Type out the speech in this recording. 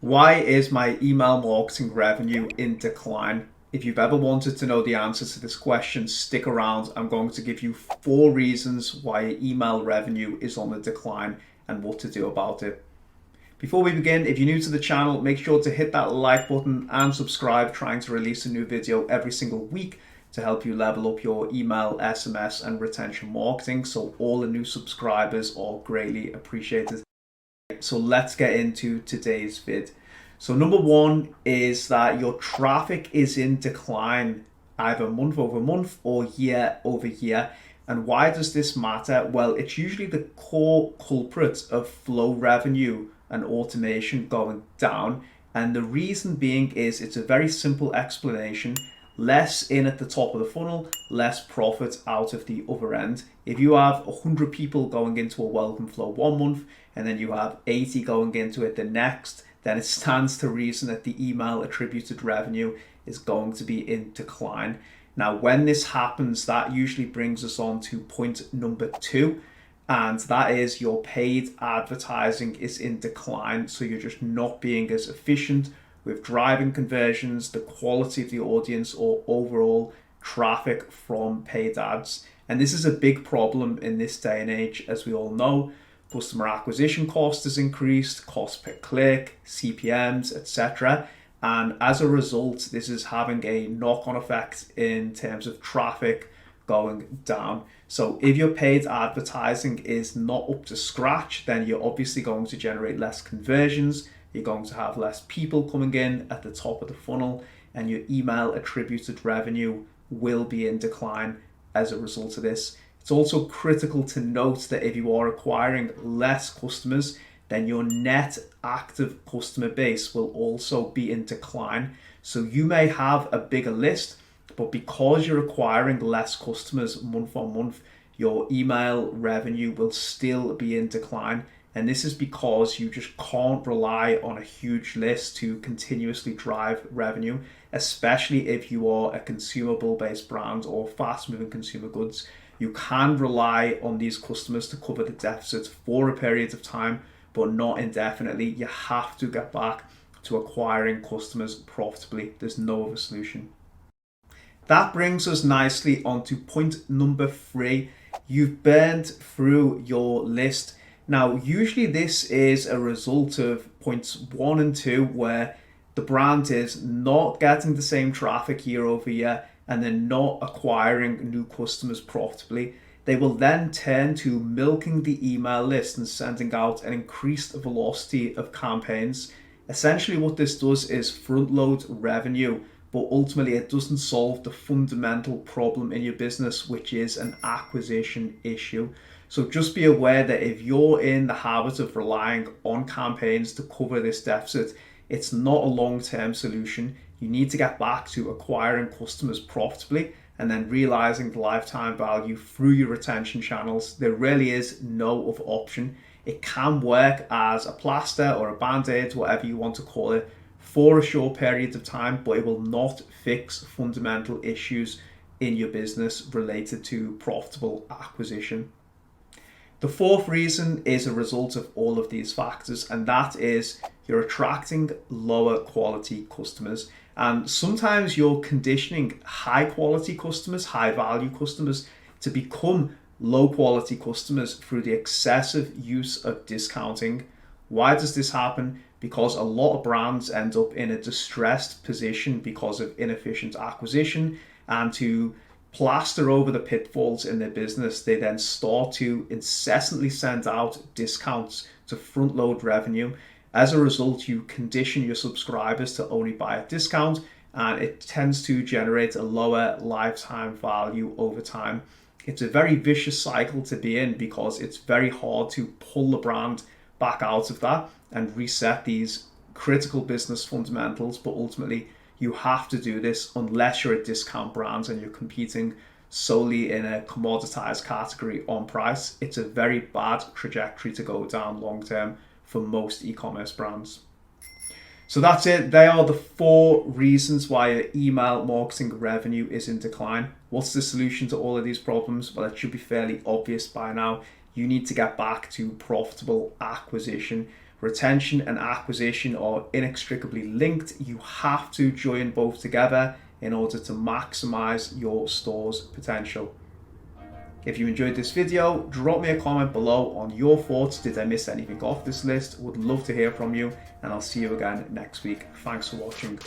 Why is my email marketing revenue in decline? If you've ever wanted to know the answer to this question, stick around. I'm going to give you 4 reasons why your email revenue is on the decline and what to do about it. Before we begin, if you're new to the channel, make sure to hit that like button and subscribe, trying to release a new video every single week to help you level up your email, SMS, and retention marketing. So all the new subscribers are greatly appreciated. So let's get into today's vid. So number one is that your traffic is in decline either month over month or year over year. And why does this matter? Well, it's usually the core culprit of flow revenue and automation going down. And the reason being is it's a very simple explanation. Less in at the top of the funnel, less profit out of the other end. If you have 100 people going into a welcome flow one month and then you have 80 going into it the next, then it stands to reason that the email attributed revenue is going to be in decline. Now, when this happens, that usually brings us on to point number 2, and that is your paid advertising is in decline. So you're just not being as efficient with driving conversions, the quality of the audience, or overall traffic from paid ads. And this is a big problem in this day and age. As we all know, customer acquisition cost has increased, cost per click, CPMs, etc. And as a result, this is having a knock-on effect in terms of traffic going down. So if your paid advertising is not up to scratch, then you're obviously going to generate less conversions. You're going to have less people coming in at the top of the funnel, and your email attributed revenue will be in decline as a result of this. It's also critical to note that if you are acquiring less customers, then your net active customer base will also be in decline. So you may have a bigger list, but because you're acquiring less customers month on month, your email revenue will still be in decline. And this is because you just can't rely on a huge list to continuously drive revenue, especially if you are a consumable-based brand or fast-moving consumer goods. You can rely on these customers to cover the deficit for a period of time, but not indefinitely. You have to get back to acquiring customers profitably. There's no other solution. That brings us nicely onto point number 3. You've burned through your list. Now, usually this is a result of points 1 and 2, where the brand is not getting the same traffic year over year and then not acquiring new customers profitably. They will then turn to milking the email list and sending out an increased velocity of campaigns. Essentially what this does is front load revenue, but ultimately it doesn't solve the fundamental problem in your business, which is an acquisition issue. So just be aware that if you're in the habit of relying on campaigns to cover this deficit, it's not a long-term solution. You need to get back to acquiring customers profitably and then realizing the lifetime value through your retention channels. There really is no other option. It can work as a plaster or a band-aid, whatever you want to call it, for a short period of time, but it will not fix fundamental issues in your business related to profitable acquisition. The 4th reason is a result of all of these factors, and that is you're attracting lower quality customers. And sometimes you're conditioning high quality customers, high value customers, to become low quality customers through the excessive use of discounting. Why does this happen? Because a lot of brands end up in a distressed position because of inefficient acquisition, and to plaster over the pitfalls in their business, they then start to incessantly send out discounts to front load revenue. As a result, you condition your subscribers to only buy at discount, and it tends to generate a lower lifetime value over time. It's a very vicious cycle to be in because it's very hard to pull the brand back out of that and reset these critical business fundamentals, but ultimately you have to do this unless you're a discount brand and you're competing solely in a commoditized category on price. It's a very bad trajectory to go down long term for most e-commerce brands. So that's it. They are the 4 reasons why your email marketing revenue is in decline. What's the solution to all of these problems? Well, it should be fairly obvious by now. You need to get back to profitable acquisition. Retention and acquisition are inextricably linked. You have to join both together in order to maximize your store's potential. If you enjoyed this video, drop me a comment below on your thoughts. Did I miss anything off this list? Would love to hear from you, and I'll see you again next week. Thanks for watching.